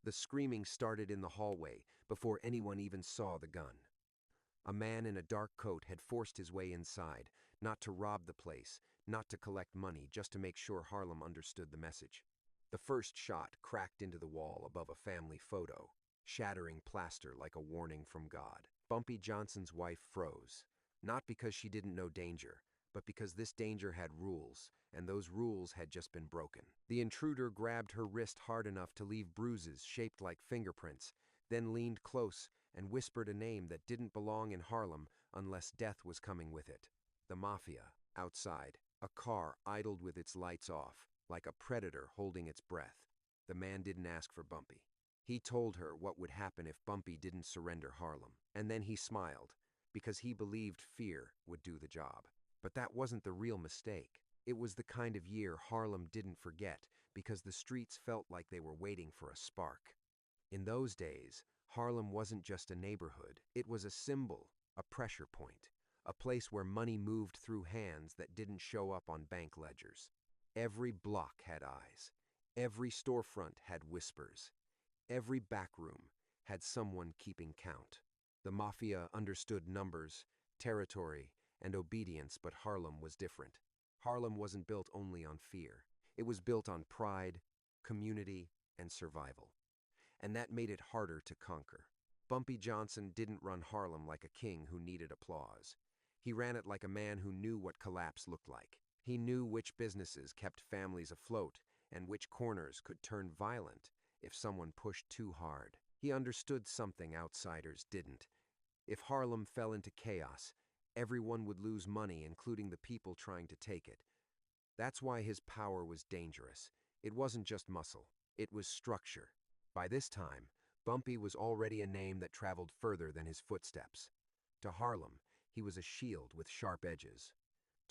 The screaming started in the hallway before anyone even saw the gun. A man in a dark coat had forced his way inside, not to rob the place, not to collect money, just to make sure Harlem understood the message. The first shot cracked into the wall above a family photo, shattering plaster like a warning from God. Bumpy Johnson's wife froze, not because she didn't know danger, but because this danger had rules, and those rules had just been broken. The intruder grabbed her wrist hard enough to leave bruises shaped like fingerprints, then leaned close and whispered a name that didn't belong in Harlem unless death was coming with it. The Mafia. Outside, a car idled with its lights off, like a predator holding its breath. The man didn't ask for Bumpy. He told her what would happen if Bumpy didn't surrender Harlem. And then he smiled, because he believed fear would do the job. But that wasn't the real mistake. It was the kind of year Harlem didn't forget, because the streets felt like they were waiting for a spark. In those days, Harlem wasn't just a neighborhood. It was a symbol, a pressure point, a place where money moved through hands that didn't show up on bank ledgers. Every block had eyes. Every storefront had whispers. Every backroom had someone keeping count. The Mafia understood numbers, territory, and obedience, but Harlem was different. Harlem wasn't built only on fear. It was built on pride, community, and survival. And that made it harder to conquer. Bumpy Johnson didn't run Harlem like a king who needed applause. He ran it like a man who knew what collapse looked like. He knew which businesses kept families afloat and which corners could turn violent if someone pushed too hard. He understood something outsiders didn't. If Harlem fell into chaos, everyone would lose money, including the people trying to take it. That's why his power was dangerous. It wasn't just muscle, it was structure. By this time, Bumpy was already a name that traveled further than his footsteps. To Harlem, he was a shield with sharp edges.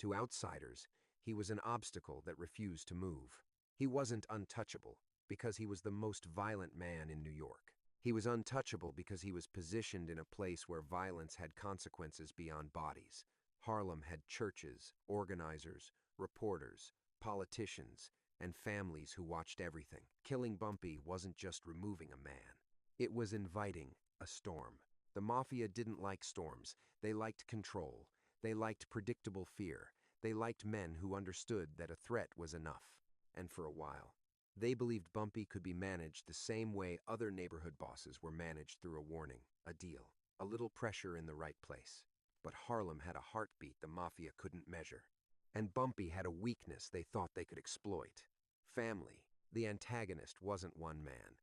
To outsiders, he was an obstacle that refused to move. He wasn't untouchable because he was the most violent man in New York. He was untouchable because he was positioned in a place where violence had consequences beyond bodies. Harlem had churches, organizers, reporters, politicians, and families who watched everything. Killing Bumpy wasn't just removing a man. It was inviting a storm. The Mafia didn't like storms. They liked control. They liked predictable fear. They liked men who understood that a threat was enough. And for a while, they believed Bumpy could be managed the same way other neighborhood bosses were managed, through a warning, a deal, a little pressure in the right place. But Harlem had a heartbeat the Mafia couldn't measure. And Bumpy had a weakness they thought they could exploit. Family. The antagonist wasn't one man.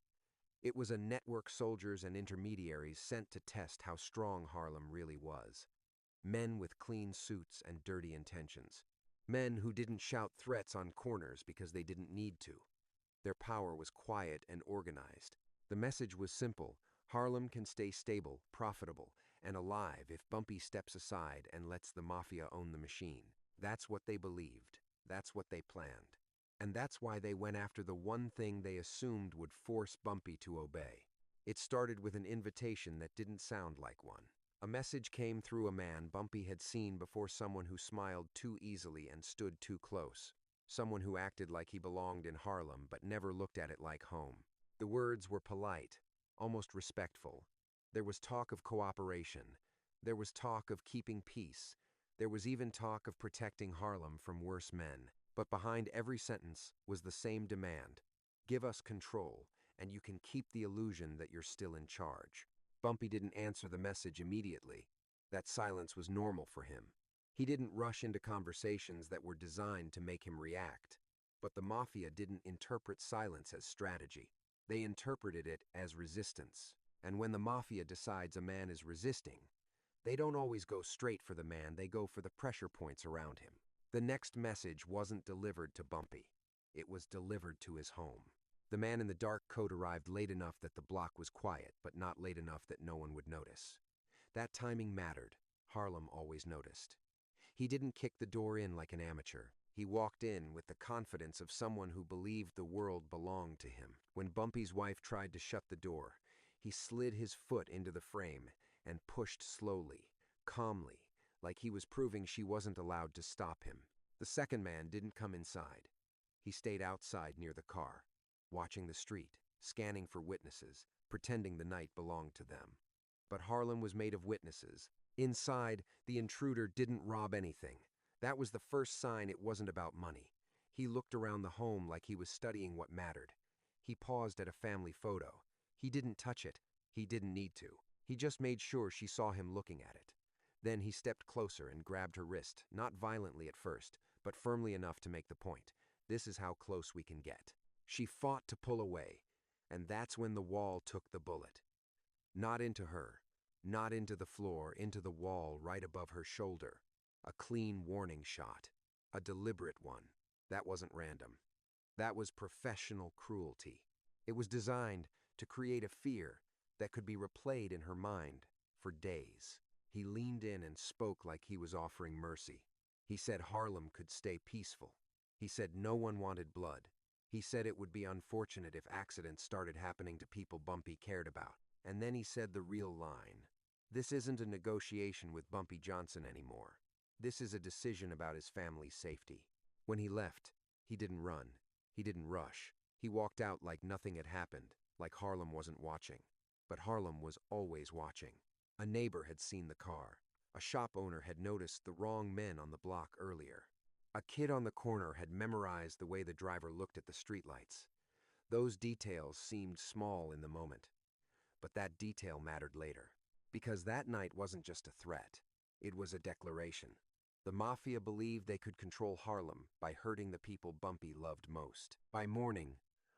It was a network, soldiers and intermediaries sent to test how strong Harlem really was. Men with clean suits and dirty intentions. Men who didn't shout threats on corners because they didn't need to. Their power was quiet and organized. The message was simple: Harlem can stay stable, profitable, and alive if Bumpy steps aside and lets the Mafia own the machine. That's what they believed. That's what they planned. And that's why they went after the one thing they assumed would force Bumpy to obey. It started with an invitation that didn't sound like one. A message came through a man Bumpy had seen before, someone who smiled too easily and stood too close. Someone who acted like he belonged in Harlem but never looked at it like home. The words were polite, almost respectful. There was talk of cooperation. There was talk of keeping peace. There was even talk of protecting Harlem from worse men. But behind every sentence was the same demand: give us control, and you can keep the illusion that you're still in charge. Bumpy didn't answer the message immediately. That silence was normal for him. He didn't rush into conversations that were designed to make him react. But the Mafia didn't interpret silence as strategy. They interpreted it as resistance. And when the Mafia decides a man is resisting, they don't always go straight for the man, they go for the pressure points around him. The next message wasn't delivered to Bumpy. It was delivered to his home. The man in the dark coat arrived late enough that the block was quiet, but not late enough that no one would notice. That timing mattered. Harlem always noticed. He didn't kick the door in like an amateur. He walked in with the confidence of someone who believed the world belonged to him. When Bumpy's wife tried to shut the door, he slid his foot into the frame and pushed slowly, calmly, like he was proving she wasn't allowed to stop him. The second man didn't come inside. He stayed outside near the car, watching the street. scanning for witnesses, pretending the night belonged to them. But Harlem was made of witnesses. Inside, the intruder didn't rob anything. That was the first sign it wasn't about money. He looked around the home like he was studying what mattered. He paused at a family photo. He didn't touch it. He didn't need to. He just made sure she saw him looking at it. Then he stepped closer and grabbed her wrist, not violently at first, but firmly enough to make the point. This is how close we can get. She fought to pull away, and that's when the wall took the bullet. Not into her, not into the floor, into the wall right above her shoulder. A clean warning shot. A deliberate one. That wasn't random. That was professional cruelty. It was designed to create a fear that could be replayed in her mind for days. He leaned in and spoke like he was offering mercy. He said Harlem could stay peaceful. He said no one wanted blood. He said it would be unfortunate if accidents started happening to people Bumpy cared about. And then he said the real line. This isn't a negotiation with Bumpy Johnson anymore. This is a decision about his family's safety. When he left, he didn't run. He didn't rush. He walked out like nothing had happened, like Harlem wasn't watching. But Harlem was always watching. A neighbor had seen the car. A shop owner had noticed the wrong men on the block earlier. A kid on the corner had memorized the way the driver looked at the streetlights. Those details seemed small in the moment. But that detail mattered later. Because that night wasn't just a threat. It was a declaration. The Mafia believed they could control Harlem by hurting the people Bumpy loved most. By morning,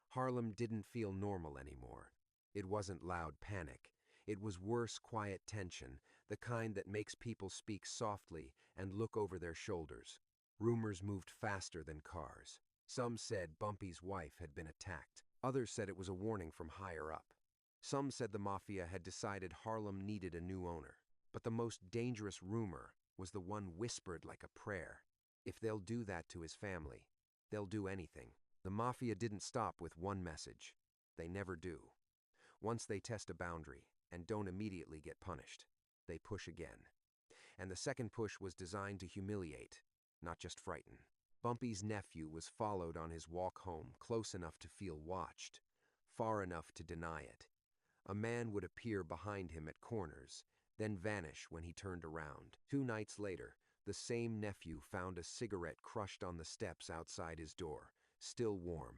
Harlem didn't feel normal anymore. It wasn't loud panic. It was worse quiet tension, the kind that makes people speak softly and look over their shoulders. Rumors moved faster than cars. Some said Bumpy's wife had been attacked. Others said it was a warning from higher up. Some said the Mafia had decided Harlem needed a new owner. But the most dangerous rumor was the one whispered like a prayer. If they'll do that to his family, they'll do anything. The Mafia didn't stop with one message. They never do. Once they test a boundary and don't immediately get punished, they push again. And the second push was designed to humiliate, not just frighten. Bumpy's nephew was followed on his walk home, close enough to feel watched, far enough to deny it. A man would appear behind him at corners, then vanish when he turned around. 2 nights later, the same nephew found a cigarette crushed on the steps outside his door, still warm.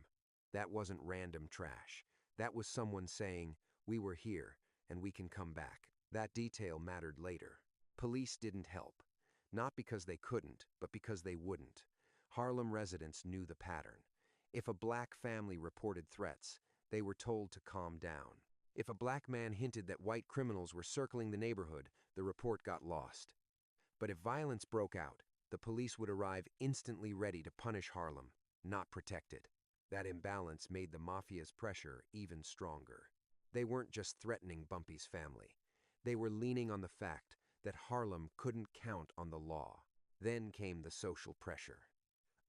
That wasn't random trash. That was someone saying, "We were here, and we can come back." That detail mattered later. Police didn't help. Not because they couldn't, but because they wouldn't. Harlem residents knew the pattern. If a black family reported threats, they were told to calm down. If a black man hinted that white criminals were circling the neighborhood, the report got lost. But if violence broke out, the police would arrive instantly ready to punish Harlem, not protect it. That imbalance made the Mafia's pressure even stronger. They weren't just threatening Bumpy's family. They were leaning on the fact that Harlem couldn't count on the law. Then came the social pressure.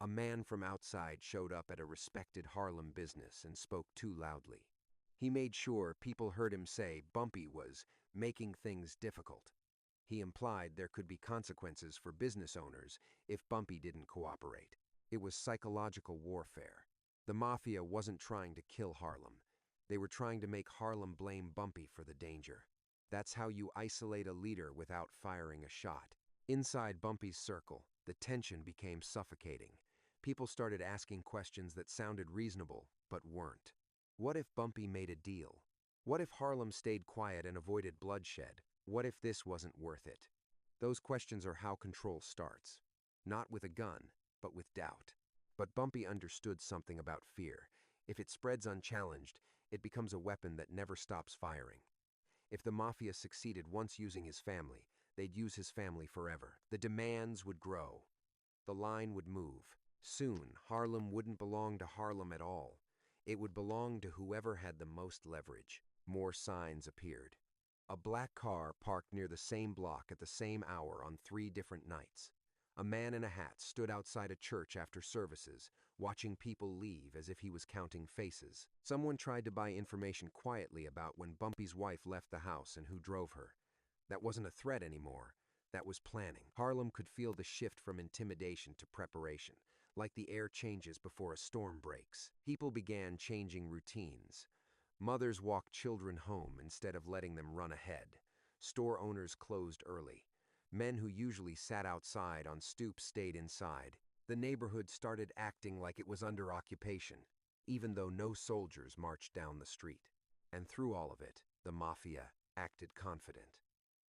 A man from outside showed up at a respected Harlem business and spoke too loudly. He made sure people heard him say Bumpy was making things difficult. He implied there could be consequences for business owners if Bumpy didn't cooperate. It was psychological warfare. The Mafia wasn't trying to kill Harlem. They were trying to make Harlem blame Bumpy for the danger. That's how you isolate a leader without firing a shot. Inside Bumpy's circle, the tension became suffocating. People started asking questions that sounded reasonable, but weren't. What if Bumpy made a deal? What if Harlem stayed quiet and avoided bloodshed? What if this wasn't worth it? Those questions are how control starts. Not with a gun, but with doubt. But Bumpy understood something about fear. If it spreads unchallenged, it becomes a weapon that never stops firing. If the Mafia succeeded once using his family, they'd use his family forever. The demands would grow. The line would move. Soon, Harlem wouldn't belong to Harlem at all. It would belong to whoever had the most leverage. More signs appeared. A black car parked near the same block at the same hour on 3 different nights. A man in a hat stood outside a church after services, watching people leave as if he was counting faces. Someone tried to buy information quietly about when Bumpy's wife left the house and who drove her. That wasn't a threat anymore. That was planning. Harlem could feel the shift from intimidation to preparation, like the air changes before a storm breaks. People began changing routines. Mothers walked children home instead of letting them run ahead. Store owners closed early. Men who usually sat outside on stoops stayed inside. The neighborhood started acting like it was under occupation, even though no soldiers marched down the street. And through all of it, the Mafia acted confident.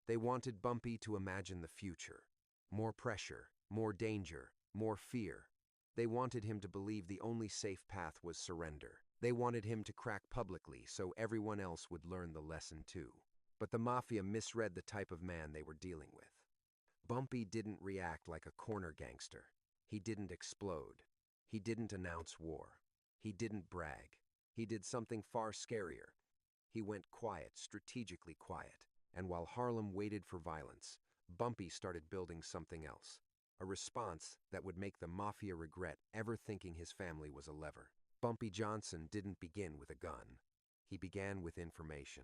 They wanted Bumpy to imagine the future. More pressure, more danger, more fear. They wanted him to believe the only safe path was surrender. They wanted him to crack publicly so everyone else would learn the lesson too. But the Mafia misread the type of man they were dealing with. Bumpy didn't react like a corner gangster. He didn't explode. He didn't announce war. He didn't brag. He did something far scarier. He went quiet, strategically quiet. And while Harlem waited for violence, Bumpy started building something else. A response that would make the Mafia regret ever thinking his family was a lever. Bumpy Johnson didn't begin with a gun. He began with information.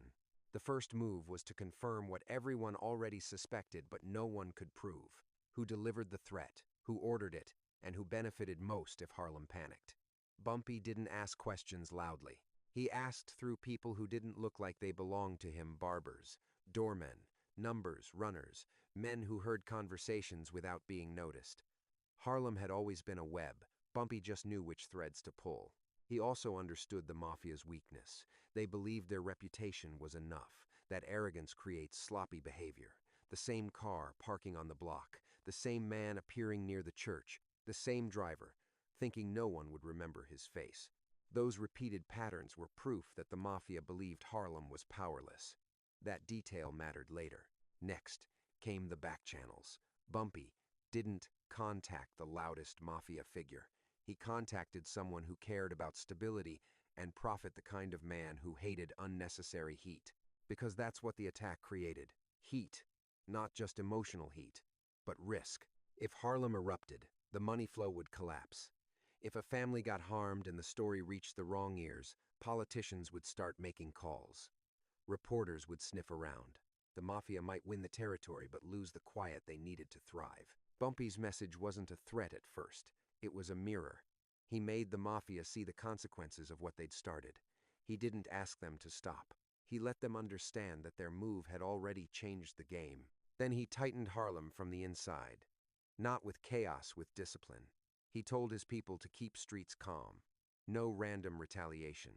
The first move was to confirm what everyone already suspected but no one could prove. Who delivered the threat, who ordered it, and who benefited most if Harlem panicked. Bumpy didn't ask questions loudly. He asked through people who didn't look like they belonged to him: barbers, doormen, numbers, runners, men who heard conversations without being noticed. Harlem had always been a web. Bumpy just knew which threads to pull. He also understood the Mafia's weakness. They believed their reputation was enough. That arrogance creates sloppy behavior. The same car parking on the block, the same man appearing near the church, the same driver, thinking no one would remember his face. Those repeated patterns were proof that the Mafia believed Harlem was powerless. That detail mattered later. Next came the back channels. Bumpy didn't contact the loudest Mafia figure. He contacted someone who cared about stability and profit, the kind of man who hated unnecessary heat. Because that's what the attack created. Heat. Not just emotional heat, but risk. If Harlem erupted, the money flow would collapse. If a family got harmed and the story reached the wrong ears, politicians would start making calls. Reporters would sniff around. The Mafia might win the territory but lose the quiet they needed to thrive. Bumpy's message wasn't a threat at first. It was a mirror. He made the Mafia see the consequences of what they'd started. He didn't ask them to stop. He let them understand that their move had already changed the game. Then he tightened Harlem from the inside. Not with chaos, with discipline. He told his people to keep streets calm. No random retaliation.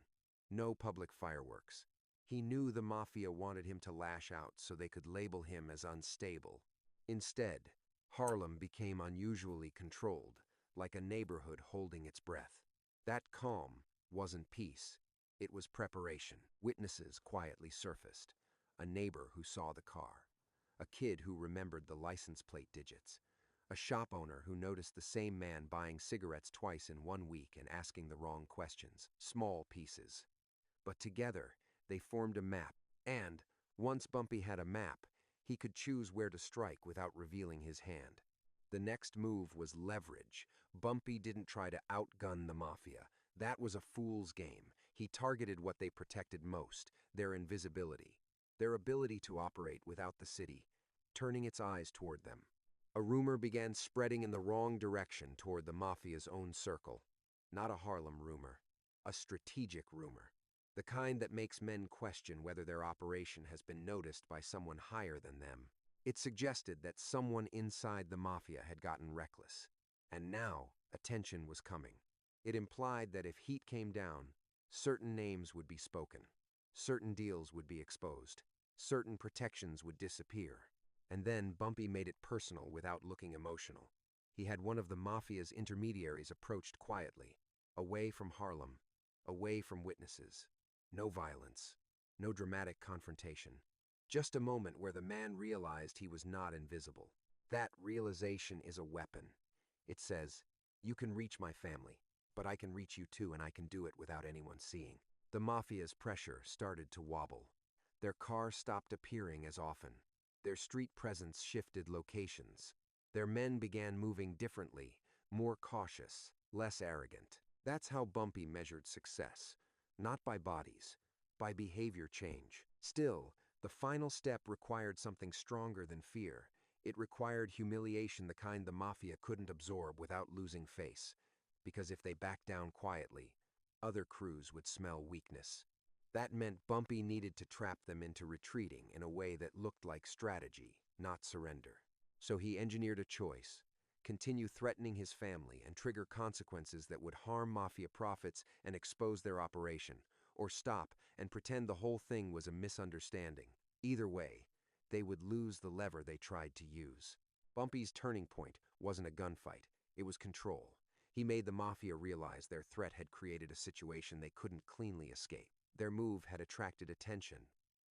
No public fireworks. He knew the Mafia wanted him to lash out so they could label him as unstable. Instead, Harlem became unusually controlled, like a neighborhood holding its breath. That calm wasn't peace. It was preparation. Witnesses quietly surfaced. A neighbor who saw the car. A kid who remembered the license plate digits. A shop owner who noticed the same man buying cigarettes twice in 1 week and asking the wrong questions. Small pieces. But together, they formed a map. And, once Bumpy had a map, he could choose where to strike without revealing his hand. The next move was leverage. Bumpy didn't try to outgun the Mafia. That was a fool's game. He targeted what they protected most: their invisibility. Their ability to operate without the city, turning its eyes toward them. A rumor began spreading in the wrong direction toward the Mafia's own circle. Not a Harlem rumor. A strategic rumor. The kind that makes men question whether their operation has been noticed by someone higher than them. It suggested that someone inside the Mafia had gotten reckless. And now, attention was coming. It implied that if heat came down, certain names would be spoken. Certain deals would be exposed. Certain protections would disappear. And then Bumpy made it personal without looking emotional. He had one of the Mafia's intermediaries approached quietly, away from Harlem, away from witnesses. No violence, no dramatic confrontation. Just a moment where the man realized he was not invisible. That realization is a weapon. It says, "You can reach my family, but I can reach you too, and I can do it without anyone seeing." The Mafia's pressure started to wobble. Their car stopped appearing as often. Their street presence shifted locations. Their men began moving differently, more cautious, less arrogant. That's how Bumpy measured success. Not by bodies, by behavior change. Still, the final step required something stronger than fear. It required humiliation, the kind the Mafia couldn't absorb without losing face. Because if they backed down quietly, other crews would smell weakness. That meant Bumpy needed to trap them into retreating in a way that looked like strategy, not surrender. So he engineered a choice: continue threatening his family and trigger consequences that would harm Mafia profits and expose their operation, or stop and pretend the whole thing was a misunderstanding. Either way, they would lose the lever they tried to use. Bumpy's turning point wasn't a gunfight, it was control. He made the Mafia realize their threat had created a situation they couldn't cleanly escape. Their move had attracted attention,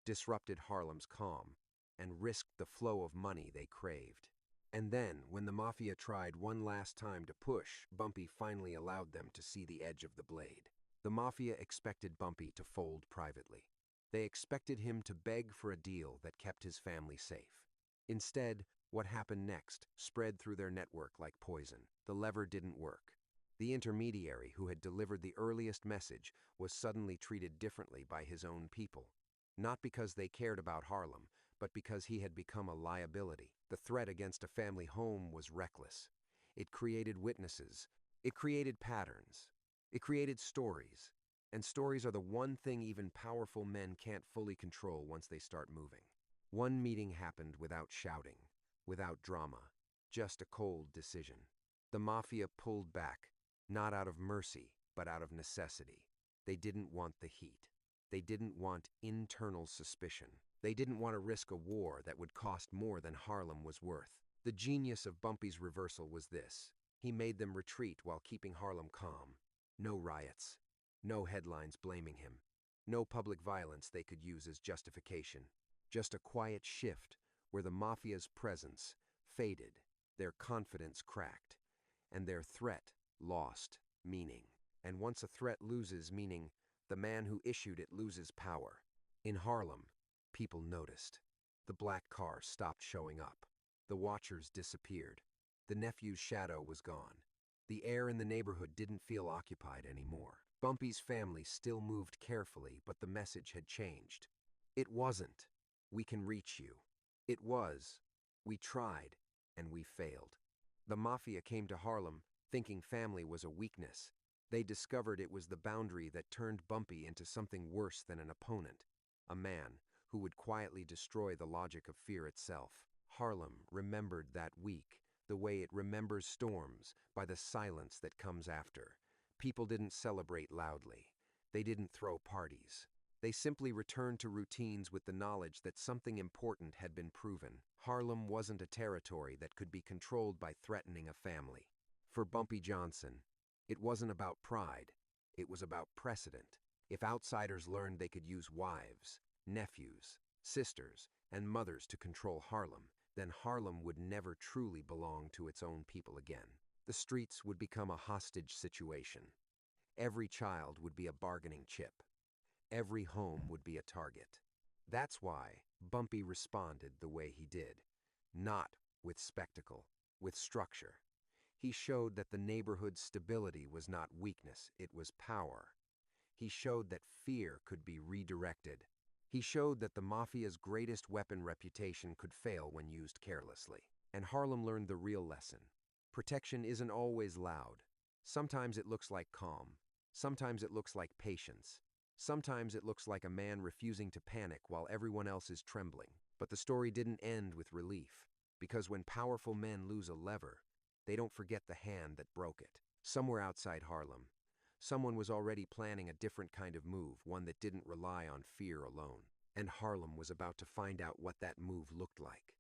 disrupted Harlem's calm, and risked the flow of money they craved. And then, when the Mafia tried one last time to push, Bumpy finally allowed them to see the edge of the blade. The Mafia expected Bumpy to fold privately. They expected him to beg for a deal that kept his family safe. Instead, what happened next spread through their network like poison. The lever didn't work. The intermediary who had delivered the earliest message was suddenly treated differently by his own people. Not because they cared about Harlem, but because he had become a liability. The threat against a family home was reckless. It created witnesses. It created patterns. It created stories. And stories are the one thing even powerful men can't fully control once they start moving. One meeting happened without shouting, without drama, just a cold decision. The Mafia pulled back, not out of mercy, but out of necessity. They didn't want the heat. They didn't want internal suspicion. They didn't want to risk a war that would cost more than Harlem was worth. The genius of Bumpy's reversal was this: he made them retreat while keeping Harlem calm. No riots. No headlines blaming him. No public violence they could use as justification. Just a quiet shift where the Mafia's presence faded, their confidence cracked, and their threat lost meaning. And once a threat loses meaning, the man who issued it loses power. In Harlem, people noticed. The black car stopped showing up. The watchers disappeared. The nephew's shadow was gone. The air in the neighborhood didn't feel occupied anymore. Bumpy's family still moved carefully, but the message had changed. It wasn't, "We can reach you." It was, "We tried, and we failed." The Mafia came to Harlem thinking family was a weakness. They discovered it was the boundary that turned Bumpy into something worse than an opponent, a man who would quietly destroy the logic of fear itself. Harlem remembered that week the way it remembers storms, by the silence that comes after. People didn't celebrate loudly. They didn't throw parties. They simply returned to routines with the knowledge that something important had been proven. Harlem wasn't a territory that could be controlled by threatening a family. For Bumpy Johnson, it wasn't about pride. It was about precedent. If outsiders learned they could use wives, nephews, sisters, and mothers to control Harlem, then Harlem would never truly belong to its own people again. The streets would become a hostage situation. Every child would be a bargaining chip. Every home would be a target. That's why Bumpy responded the way he did. Not with spectacle, with structure. He showed that the neighborhood's stability was not weakness, it was power. He showed that fear could be redirected. He showed that the Mafia's greatest weapon, reputation, could fail when used carelessly. And Harlem learned the real lesson. Protection isn't always loud. Sometimes it looks like calm. Sometimes it looks like patience. Sometimes it looks like a man refusing to panic while everyone else is trembling. But the story didn't end with relief, because when powerful men lose a lever, they don't forget the hand that broke it. Somewhere outside Harlem, someone was already planning a different kind of move, one that didn't rely on fear alone. And Harlem was about to find out what that move looked like.